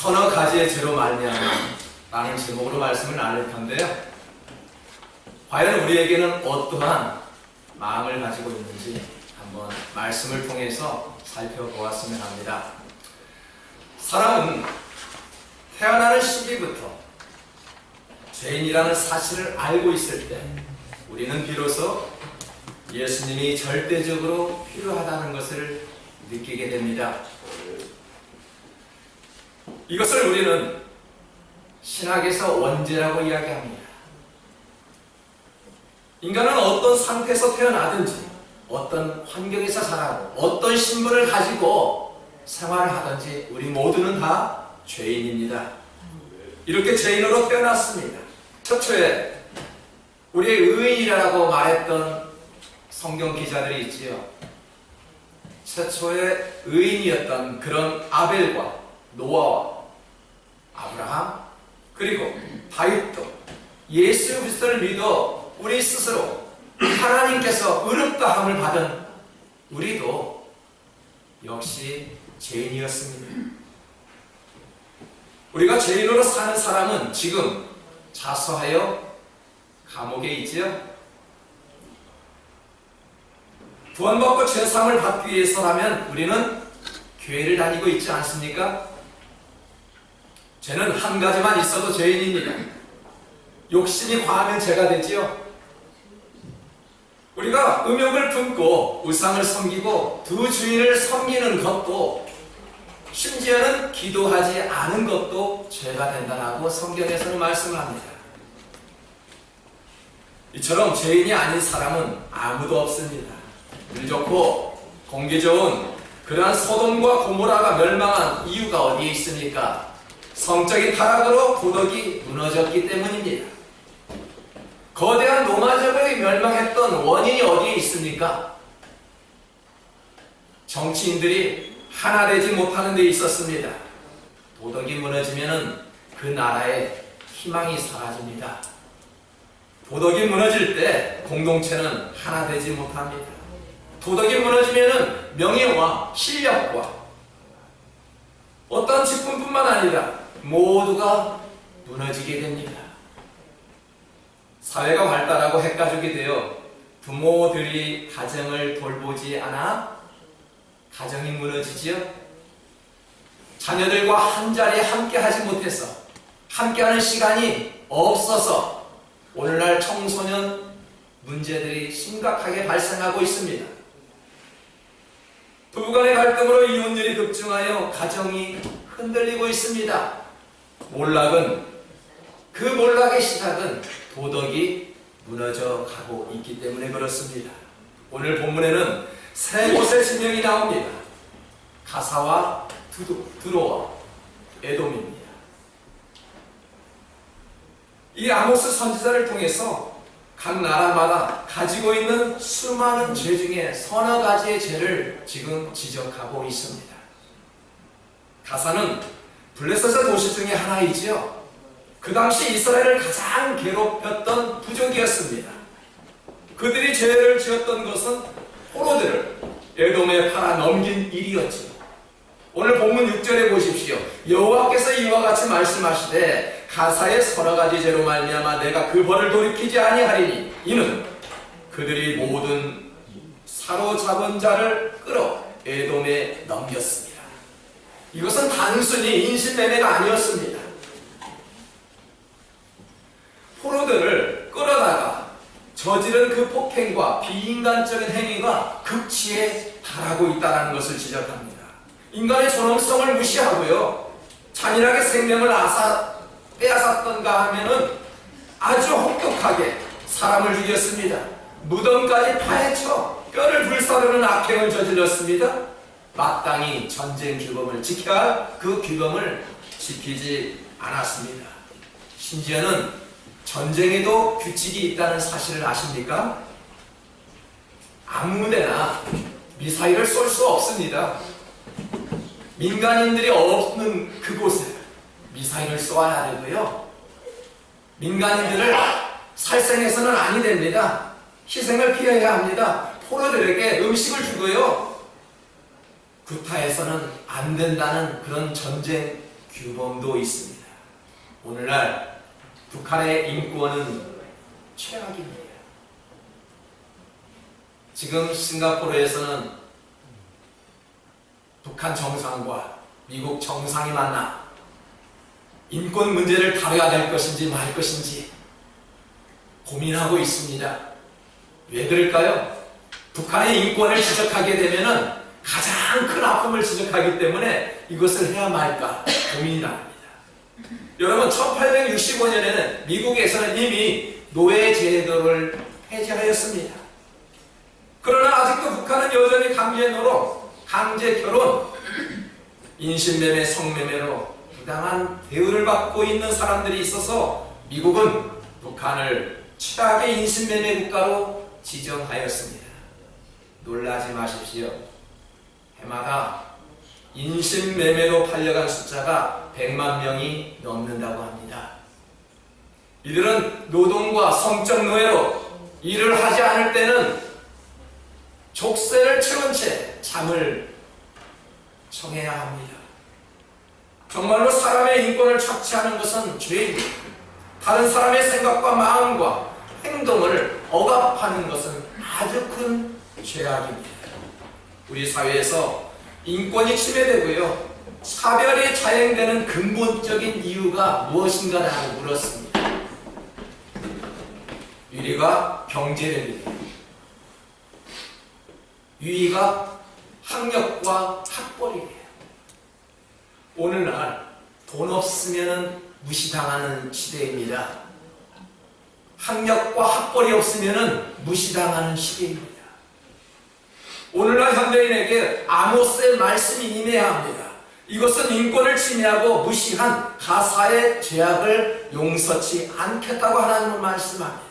서너 가지의 죄로 말미암아라는 제목으로 말씀을 나눌 텐데요. 과연 우리에게는 어떠한 마음을 가지고 있는지 한번 말씀을 통해서 살펴보았으면 합니다. 사람은 태어나는 시기부터 죄인이라는 사실을 알고 있을 때 우리는 비로소 예수님이 절대적으로 필요하다는 것을 느끼게 됩니다. 이것을 우리는 신학에서 원죄라고 이야기합니다. 인간은 어떤 상태에서 태어나든지 어떤 환경에서 자라고 어떤 신분을 가지고 생활을 하든지 우리 모두는 다 죄인입니다. 이렇게 죄인으로 태어났습니다. 최초에 우리의 의인이라고 말했던 성경 기자들이 있지요. 최초의 의인이었던 그런 아벨과 노아와 아브라함 그리고 다윗도 예수 그리스도를 믿어 우리 스스로 하나님께서 의롭다함을 받은 우리도 역시 죄인이었습니다. 우리가 죄인으로 사는 사람은 지금 자수하여 감옥에 있지요. 구원받고 죄사함을 받기 위해서라면 우리는 교회를 다니고 있지 않습니까? 죄는 한 가지만 있어도 죄인입니다. 욕심이 과하면 죄가 되지요. 우리가 음욕을 품고 우상을 섬기고 두 주인을 섬기는 것도 심지어는 기도하지 않은 것도 죄가 된다라고 성경에서는 말씀을 합니다. 이처럼 죄인이 아닌 사람은 아무도 없습니다. 물 좋고 공기 좋은 그러한 소돔과 고모라가 멸망한 이유가 어디에 있습니까? 성적인 타락으로 도덕이 무너졌기 때문입니다. 거대한 로마제국이 멸망했던 원인이 어디에 있습니까? 정치인들이 하나 되지 못하는 데 있었습니다. 도덕이 무너지면 그 나라의 희망이 사라집니다. 도덕이 무너질 때 공동체는 하나 되지 못합니다. 도덕이 무너지면 명예와 실력과 어떤 직분뿐만 아니라 모두가 무너지게 됩니다. 사회가 발달하고 핵가족이 되어 부모들이 가정을 돌보지 않아 가정이 무너지지요. 자녀들과 한 자리에 함께 하지 못해서 함께하는 시간이 없어서 오늘날 청소년 문제들이 심각하게 발생하고 있습니다. 부부간의 갈등으로 이혼율이 급증하여 가정이 흔들리고 있습니다. 그 몰락의 시작은 도덕이 무너져 가고 있기 때문에 그렇습니다. 오늘 본문에는 세 곳의 지명이 나옵니다. 가사와 두로와 에돔입니다. 이 아모스 선지자를 통해서 각 나라마다 가지고 있는 수많은 죄 중에 서너 가지의 죄를 지금 지적하고 있습니다. 가사는 블레셋의 도시 중에 하나이지요. 그 당시 이스라엘을 가장 괴롭혔던 부족이었습니다. 그들이 죄를 지었던 것은 포로들을 에돔에 팔아 넘긴 일이었지요. 오늘 본문 6절에 보십시오. 여호와께서 이와 같이 말씀하시되 가사의 서너 가지 죄로 말미암아 내가 그 벌을 돌이키지 아니하리니 이는 그들이 모든 사로잡은 자를 끌어 에돔에 넘겼습니다. 이것은 단순히 인신매매가 아니었습니다. 포로들을 끌어다가 저지른 그 폭행과 비인간적인 행위가 극치에 달하고 있다는 것을 지적합니다. 인간의 존엄성을 무시하고요, 잔인하게 생명을 빼앗았던가 하면은 아주 혹독하게 사람을 죽였습니다. 무덤까지 파헤쳐 뼈를 불사르는 악행을 저질렀습니다. 마땅히 전쟁 규범을 지켜야 할 그 규범을 지키지 않았습니다. 심지어는 전쟁에도 규칙이 있다는 사실을 아십니까? 아무데나 미사일을 쏠 수 없습니다. 민간인들이 없는 그곳에 미사일을 쏘아야 되고요, 민간인들을 살생해서는 아니 됩니다. 희생을 피해야 합니다. 포로들에게 음식을 주고요, 구타해서는 안 된다는 그런 전쟁 규범도 있습니다. 오늘날 북한의 인권은 최악입니다. 지금 싱가포르에서는 북한 정상과 미국 정상이 만나 인권 문제를 다뤄야 될 것인지 말 것인지 고민하고 있습니다. 왜 그럴까요? 북한의 인권을 지적하게 되면은 가장 큰 아픔을 지적하기 때문에 이것을 해야 말까 고민이 납니다. 여러분, 1865년에는 미국에서는 이미 노예 제도를 폐지하였습니다. 그러나 아직도 북한은 여전히 강제 노동, 강제 결혼, 인신매매, 성매매로 부당한 대우를 받고 있는 사람들이 있어서 미국은 북한을 최악의 인신매매 국가로 지정하였습니다. 놀라지 마십시오. 해마다 인신매매로 팔려간 숫자가 100만 명이 넘는다고 합니다. 이들은 노동과 성적 노예로 일을 하지 않을 때는 족쇄를 채운 채 잠을 청해야 합니다. 정말로 사람의 인권을 착취하는 것은 죄입니다. 다른 사람의 생각과 마음과 행동을 억압하는 것은 아주 큰 죄악입니다. 우리 사회에서 인권이 침해되고요, 차별이 자행되는 근본적인 이유가 무엇인가라고 물었습니다. 1위가 경제력입니다. 2위가 학력과 학벌이에요. 오늘날 돈 없으면 무시당하는 시대입니다. 학력과 학벌이 없으면 무시당하는 시대입니다. 오늘날 현대인에게 아모스의 말씀이 임해야 합니다. 이것은 인권을 침해하고 무시한 가사의 죄악을 용서치 않겠다고 하나님은 말씀합니다.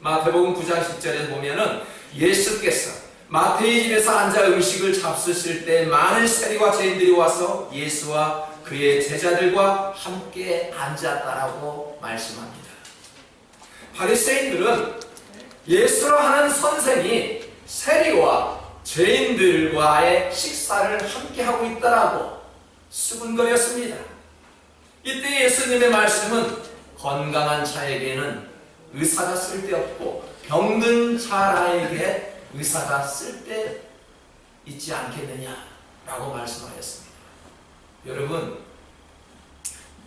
마태복음 9장 10절에 보면은 예수께서 마태의 집에서 앉아 음식을 잡수실 때 많은 세리와 죄인들이 와서 예수와 그의 제자들과 함께 앉았다라고 말씀합니다. 바리새인들은 예수라 하는 선생이 세리와 죄인들과의 식사를 함께 하고 있다라고 수군거렸습니다. 이때 예수님의 말씀은 건강한 자에게는 의사가 쓸데없고 병든 자에게 의사가 쓸데 있지 않겠느냐라고 말씀하셨습니다. 여러분,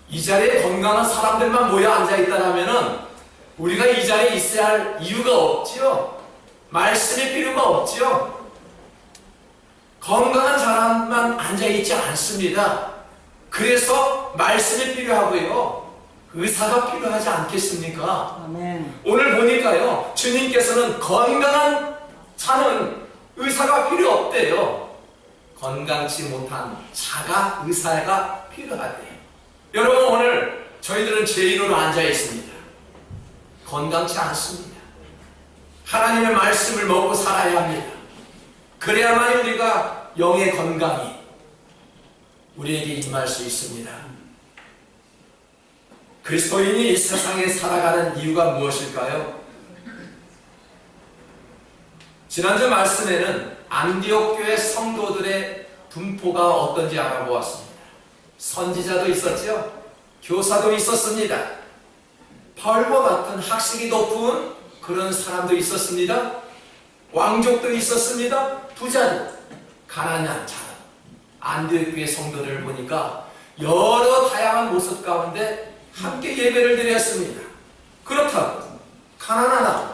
이 자리에 건강한 사람들만 모여 앉아있다라면은 우리가 이 자리에 있어야 할 이유가 없지요. 말씀의 필요가 없지요. 건강한 사람만 앉아있지 않습니다. 그래서 말씀이 필요하고요, 의사가 필요하지 않겠습니까? 아멘. 오늘 보니까요, 주님께서는 건강한 자는 의사가 필요 없대요. 건강치 못한 자가 의사가 필요하대요. 여러분, 오늘 저희들은 죄인으로 앉아 있습니다. 건강치 않습니다. 하나님의 말씀을 먹고 살아야 합니다. 그래야만 우리가 영의 건강이 우리에게 임할 수 있습니다. 그리스도인이 이 세상에 살아가는 이유가 무엇일까요? 지난주 말씀에는 안디옥 교회 성도들의 분포가 어떤지 알아보았습니다. 선지자도 있었죠. 교사도 있었습니다. 바울과 같은 학식이 높은 그런 사람도 있었습니다. 왕족도 있었습니다. 부자도, 가난한 자도. 안디옥 교회 성도들을 보니까 여러 다양한 모습 가운데 함께 예배를 드렸습니다. 그렇다고 가난하다고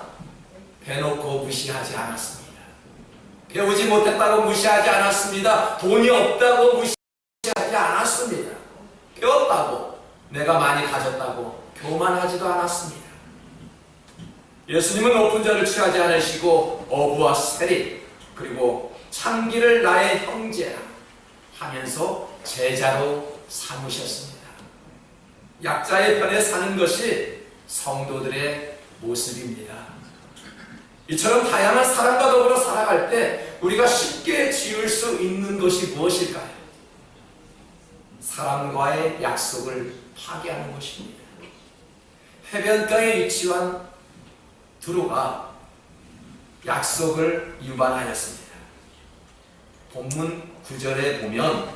대놓고 무시하지 않았습니다. 배우지 못했다고 무시하지 않았습니다. 돈이 없다고 무시하지 않았습니다. 배웠다고, 내가 많이 가졌다고 교만하지도 않았습니다. 예수님은 높은 자를 취하지 않으시고 어부와 세리, 그리고 창기를 나의 형제라 하면서 제자로 삼으셨습니다. 약자의 편에 사는 것이 성도들의 모습입니다. 이처럼 다양한 사람과 더불어 살아갈 때 우리가 쉽게 지을 수 있는 것이 무엇일까요? 사람과의 약속을 파괴하는 것입니다. 해변가에 위치한 두로가 약속을 위반하였습니다. 본문 9절에 보면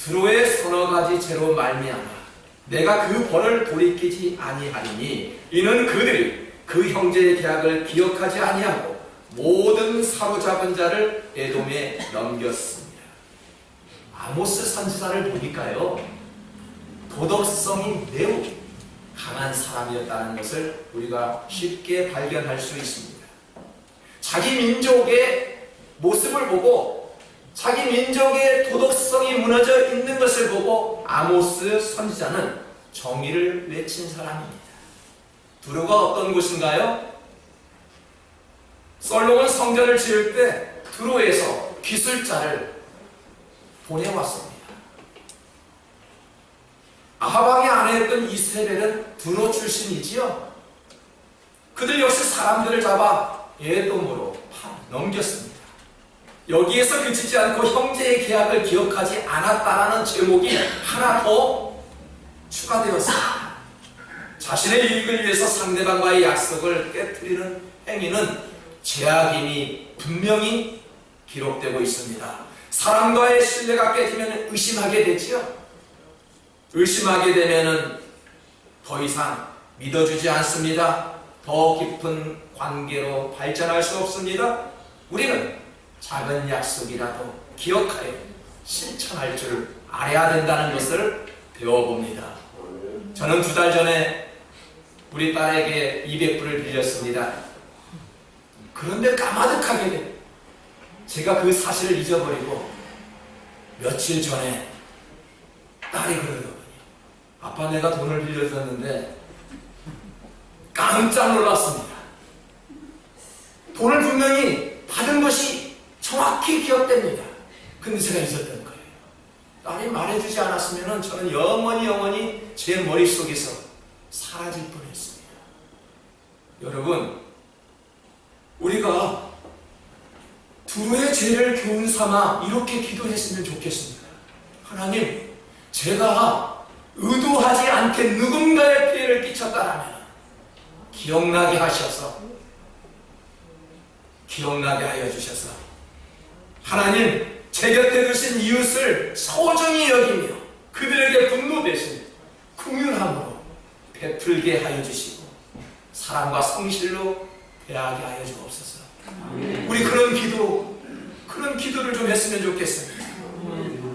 두로의 서너 가지 죄로 말미암아 내가 그 벌을 돌이키지 아니하리니 이는 그들이 그 형제의 계약을 기억하지 아니하고 모든 사로잡은 자를 에돔에 넘겼습니다. 아모스 선지자를 보니까요, 도덕성이 매우 강한 사람이었다는 것을 우리가 쉽게 발견할 수 있습니다. 자기 민족의 모습을 보고 자기 민족의 도덕성이 무너져 있는 것을 보고 아모스 선지자는 정의를 외친 사람입니다. 두로가 어떤 곳인가요? 솔로몬 성전을 지을 때 두로에서 기술자를 보내왔습니다. 아하방의 아내였던 이세벨은 두로 출신이지요. 그들 역시 사람들을 잡아 에돔으로 넘겼습니다. 여기에서 그치지 않고 형제의 계약을 기억하지 않았다라는 제목이 하나 더 추가되었습니다. 자신의 이익을 위해서 상대방과의 약속을 깨트리는 행위는 죄악임이 분명히 기록되고 있습니다. 사람과의 신뢰가 깨지면 의심하게 되지요. 의심하게 되면은 더 이상 믿어주지 않습니다. 더 깊은 관계로 발전할 수 없습니다. 우리는 작은 약속이라도 기억하여 실천할 줄 알아야 된다는 것을 배워봅니다. 저는 2달 전에 우리 딸에게 200불을 빌렸습니다. 그런데 까마득하게 제가 그 사실을 잊어버리고 며칠 전에 딸이 그러더군요. 아빠, 내가 돈을 빌려줬는데 깜짝 놀랐습니다. 돈을 분명히 받은 것이 정확히 기억됩니다. 근데 제가 잊었던 거예요. 딸이 말해주지 않았으면 저는 영원히 제 머릿속에서 사라질 뻔했습니다. 여러분, 우리가 두로의 죄를 교훈 삼아 이렇게 기도했으면 좋겠습니다. 하나님, 제가 의도하지 않게 누군가의 피해를 끼쳤다라면 기억나게 하여 주셔서 하나님, 제 곁에 두신 이웃을 소중히 여기며 그들에게 분노 대신 긍휼함으로 베풀게 하여 주시고 사랑과 성실로 대하게 하여 주옵소서. 우리 그런 기도를 좀 했으면 좋겠습니다.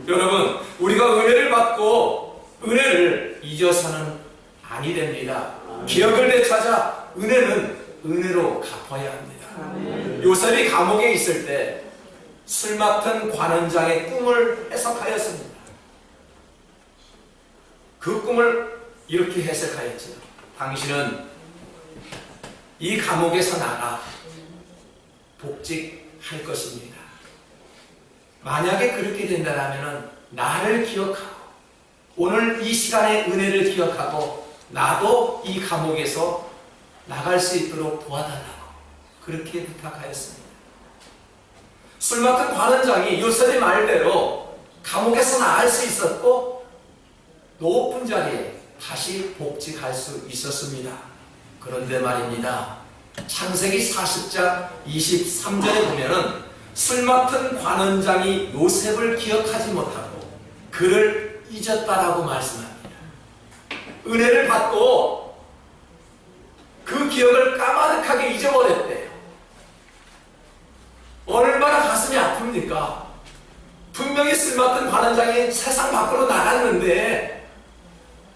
여러분, 우리가 은혜를 받고 은혜를 잊어서는 아니 됩니다. 기억을 되찾아 은혜는 은혜로 갚아야 합니다. 요셉이 감옥에 있을 때 술 맡은 관원장의 꿈을 해석하였습니다. 그 꿈을 이렇게 해석하였죠. 당신은 이 감옥에서 나가 복직할 것입니다. 만약에 그렇게 된다면 나를 기억하고 오늘 이 시간의 은혜를 기억하고 나도 이 감옥에서 나갈 수 있도록 도와달라고 그렇게 부탁하였습니다. 술 맡은 관원장이 요셉의 말대로 감옥에서 나갈 수 있었고 높은 자리에 다시 복직할 수 있었습니다. 그런데 말입니다, 창세기 40장 23절에 보면은 술 맡은 관원장이 요셉을 기억하지 못하고 그를 잊었다라고 말씀합니다. 은혜를 받고 그 기억을 까마득하게 잊어버렸대요. 얼마나 가슴이 아픕니까? 분명히 술 맡은 관원장이 세상 밖으로 나갔는데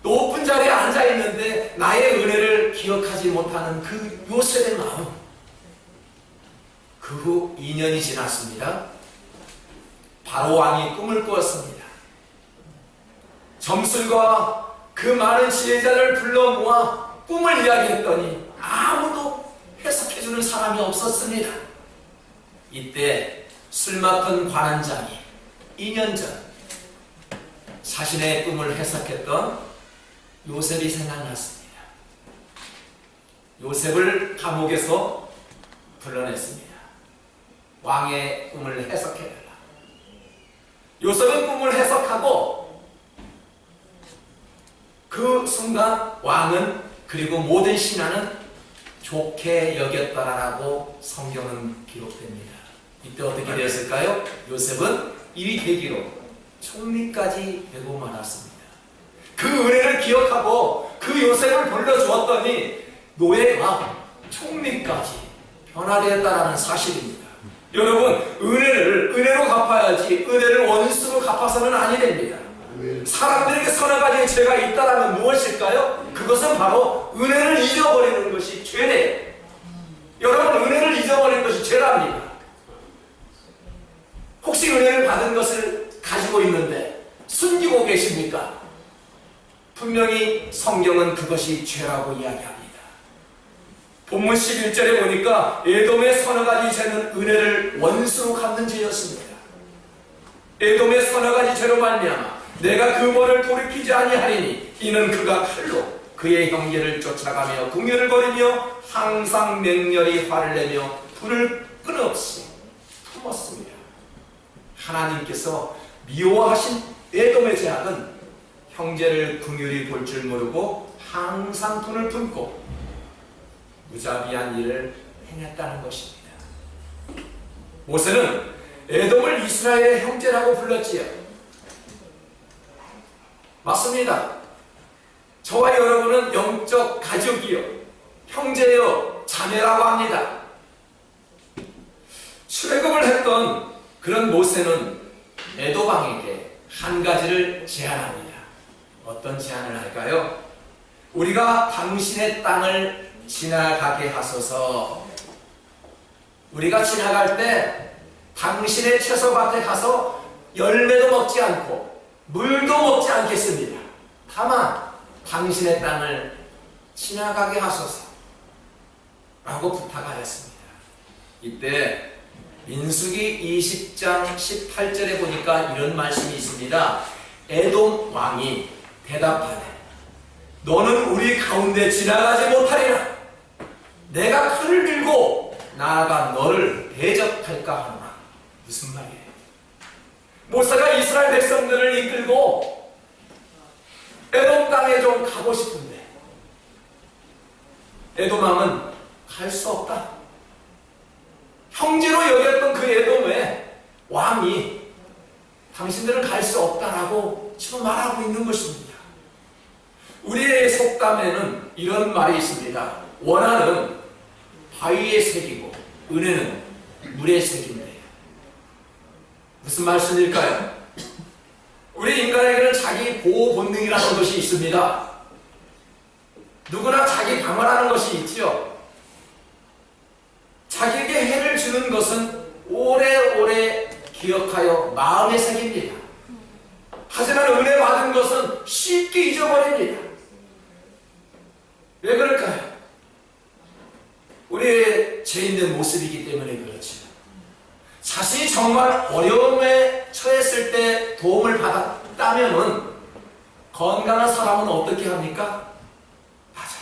높은 자리에 앉아있는데 나의 은혜를 기억하지 못하는 그 요셉의 마음. 그 후 2년이 지났습니다. 바로 왕이 꿈을 꾸었습니다. 점술과 그 많은 지혜자를 불러 모아 꿈을 이야기했더니 아무도 해석해주는 사람이 없었습니다. 이때 술 맡은 관원장이 2년 전 자신의 꿈을 해석했던 요셉이 생각났습니다. 요셉을 감옥에서 불러냈습니다. 왕의 꿈을 해석해달라. 요셉은 꿈을 해석하고 그 순간 왕은 그리고 모든 신하는 좋게 여겼다라고 성경은 기록됩니다. 이때 어떻게 되었을까요? 요셉은 일이 되기로 총리까지 되고 말았습니다. 그 은혜를 기억하고 그 요셉을 불러주었더니 노예가 총리까지 변화되었다는 사실입니다. 여러분, 은혜를 은혜로 갚아야지 은혜를 원수로 갚아서는 아니 됩니다. 사람들에게 서너 가지의 죄가 있다면 무엇일까요? 그것은 바로 은혜를 잊어버리는 것이 죄래요. 여러분, 은혜를 잊어버리는 것이 죄랍니다. 혹시 은혜를 받은 것을 가지고 있는데 숨기고 계십니까? 분명히 성경은 그것이 죄라고 이야기합니다. 본문 11절에 보니까 에돔의 서너 가지 죄는 은혜를 원수로 갚는 죄였습니다. 에돔의 서너 가지 죄로 말미암아 내가 그 벌을 돌이키지 아니하리니 이는 그가 칼로 그의 형제를 쫓아가며 궁유를 거리며 항상 맹렬히 화를 내며 불을 끊없이 품었습니다. 하나님께서 미워하신 에돔의 죄악은 형제를 긍휼히 볼 줄 모르고 항상 분을 품고 무자비한 일을 행했다는 것입니다. 모세는 에돔을 이스라엘의 형제라고 불렀지요. 맞습니다. 저와 여러분은 영적 가족이요, 형제요, 자매라고 합니다. 출애굽을 했던 그런 모세는 에돔 왕에게 한 가지를 제안합니다. 어떤 제안을 할까요? 우리가 당신의 땅을 지나가게 하소서. 우리가 지나갈 때 당신의 채소밭에 가서 열매도 먹지 않고 물도 먹지 않겠습니다. 다만 당신의 땅을 지나가게 하소서 라고 부탁하였습니다. 이때 민수기 20장 18절에 보니까 이런 말씀이 있습니다. 에돔 왕이 대답하되 너는 우리 가운데 지나가지 못하리라. 내가 칼을 들고 나아가 너를 대적할까 하노라. 무슨 말이에요? 모세가 이스라엘 백성들을 이끌고 에돔 땅에 좀 가고 싶은데 에돔 왕은 갈 수 없다. 형제로 여겼던 그 에돔의 왕이 당신들은 갈 수 없다라고 지금 말하고 있는 것입니다. 우리의 속담에는 이런 말이 있습니다. 원한은 바위에 새기고 은혜는 물에 새긴대요. 무슨 말씀일까요? 우리 인간에게는 자기 보호 본능이라는 것이 있습니다. 누구나 자기 방어하는 것이 있지요. 자기에게 해를 주는 것은 오래오래 기억하여 마음에 새깁니다. 하지만 은혜 받은 것은 쉽게 잊어버립니다. 왜 그럴까요? 우리의 죄 있는 모습이기 때문에 그렇죠. 자신이 정말 어려움에 처했을 때 도움을 받았다면 건강한 사람은 어떻게 합니까? 맞아.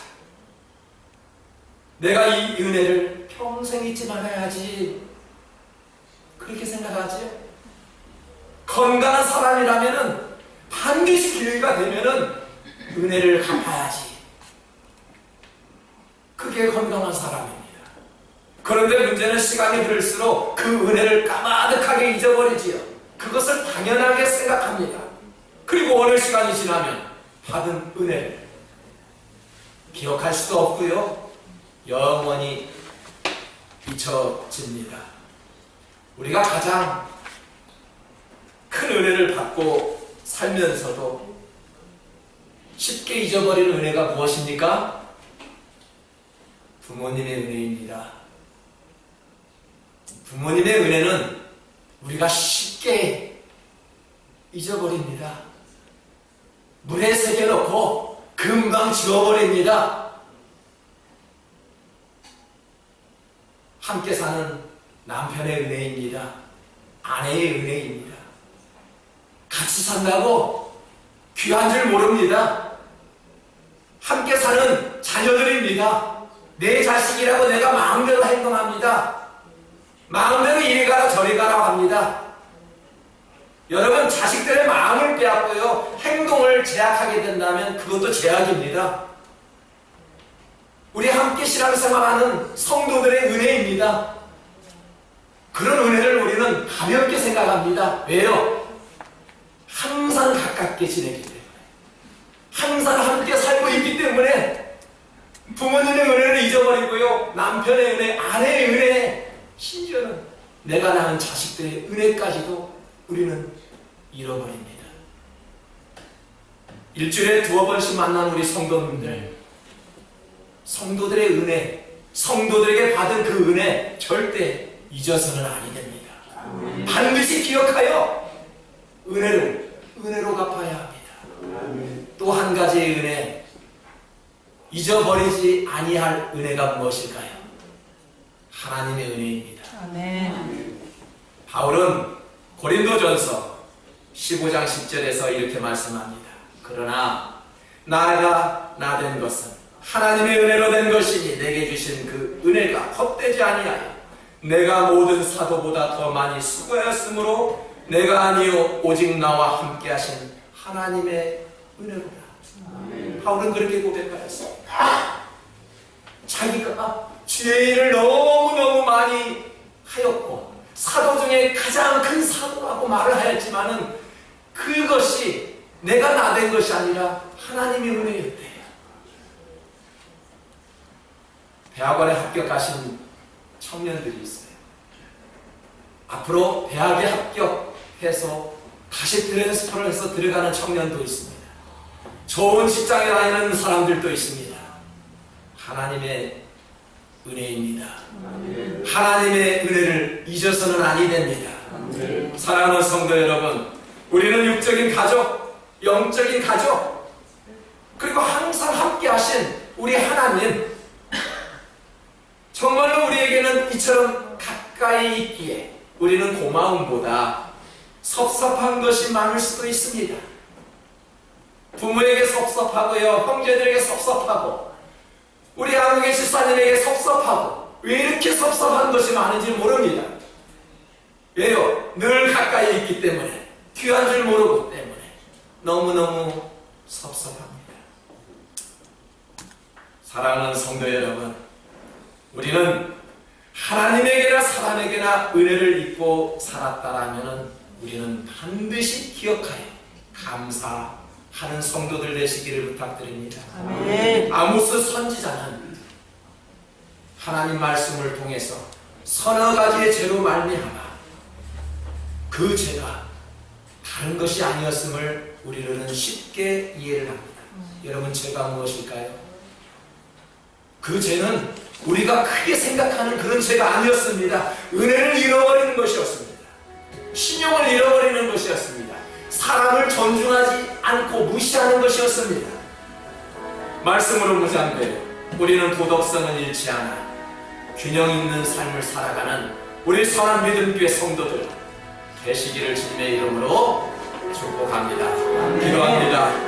내가 이 은혜를 평생 잊지 말아야지. 그렇게 생각하지? 건강한 사람이라면은 반드시 기회가 되면은 은혜를 갚아야지. 그게 건강한 사람입니다. 그런데 문제는 시간이 흐를수록 그 은혜를 까마득하게 잊어버리지요. 그것을 당연하게 생각합니다. 그리고 어느 시간이 지나면 받은 은혜를 기억할 수도 없고요. 영원히 잊혀집니다. 우리가 가장 큰 은혜를 받고 살면서도 쉽게 잊어버리는 은혜가 무엇입니까? 부모님의 은혜입니다. 부모님의 은혜는 우리가 쉽게 잊어버립니다. 물에 새겨놓고 금방 지워버립니다. 함께 사는 남편의 은혜입니다. 아내의 은혜입니다. 같이 산다고 귀한 줄 모릅니다. 함께 사는 자녀들입니다. 내 자식이라고 내가 마음대로 행동합니다. 마음대로 이리 가라 저리 가라 합니다. 여러분, 자식들의 마음을 빼앗고요 행동을 제약하게 된다면 그것도 제약입니다. 우리 함께 신앙생활하는 성도들의 은혜입니다. 그런 은혜를 우리는 가볍게 생각합니다. 왜요? 항상 가깝게 지내기 때문에, 항상 함께 살고 있기 때문에 부모님의 은혜를 잊어버리고요, 남편의 은혜, 아내의 은혜, 심지어는 내가 낳은 자식들의 은혜까지도 우리는 잃어버립니다. 일주일에 2번씩 만난 우리 성도님들, 성도들의 은혜, 성도들에게 받은 그 은혜 절대 잊어서는 아니 됩니다. 반드시 기억하여 은혜로 갚아야 합니다. 또 한 가지의 은혜, 잊어버리지 아니할 은혜가 무엇일까요? 하나님의 은혜입니다. 아멘. 바울은 고린도전서 15장 10절에서 이렇게 말씀합니다. 그러나 나가 나 된 것은 하나님의 은혜로 된 것이니 내게 주신 그 은혜가 헛되지 아니하여 내가 모든 사도보다 더 많이 수고하였으므로 내가 아니요 오직 나와 함께 하신 하나님의 은혜로다. 바울은 그렇게 고백하였습니다. 자기가 죄의 일을 너무너무 많이 하였고 사도 중에 가장 큰 사도라고 말을 하였지만은 그것이 내가 나 된 것이 아니라 하나님의 은혜였대. 대학원에 합격하신 청년들이 있어요. 앞으로 대학에 합격해서 다시 트랜스퍼를 해서 들어가는 청년도 있습니다. 좋은 직장에 다니는 사람들도 있습니다. 하나님의 은혜입니다. 하나님의 은혜를 잊어서는 아니 됩니다. 사랑하는 성도 여러분, 우리는 육적인 가족, 영적인 가족, 그리고 항상 함께 하신 우리 하나님, 정말로 우리에게는 이처럼 가까이 있기에 우리는 고마움보다 섭섭한 것이 많을 수도 있습니다. 부모에게 섭섭하고요, 형제들에게 섭섭하고, 우리 아무개 집사님에게 섭섭하고, 왜 이렇게 섭섭한 것이 많은지 모릅니다. 왜요? 늘 가까이 있기 때문에, 귀한 줄 모르고 때문에 너무너무 섭섭합니다. 사랑하는 성도 여러분, 우리는 하나님에게나 사람에게나 은혜를 입고 살았다라면 우리는 반드시 기억하여 감사하는 성도들 되시기를 부탁드립니다. 아멘. 아모스 선지자는 하나님 말씀을 통해서 서너 가지의 죄로 말미암아 그 죄가 다른 것이 아니었음을 우리는 쉽게 이해를 합니다. 여러분, 죄가 무엇일까요? 그 죄는 우리가 크게 생각하는 그런 죄가 아니었습니다. 은혜를 잃어버리는 것이었습니다. 신용을 잃어버리는 것이었습니다. 사람을 존중하지 않고 무시하는 것이었습니다. 말씀으로 보자면 우리는 도덕성은 잃지 않아 균형 있는 삶을 살아가는 우리 선한 믿음교회 성도들 되시기를 주님의 이름으로 축복합니다. 기도합니다.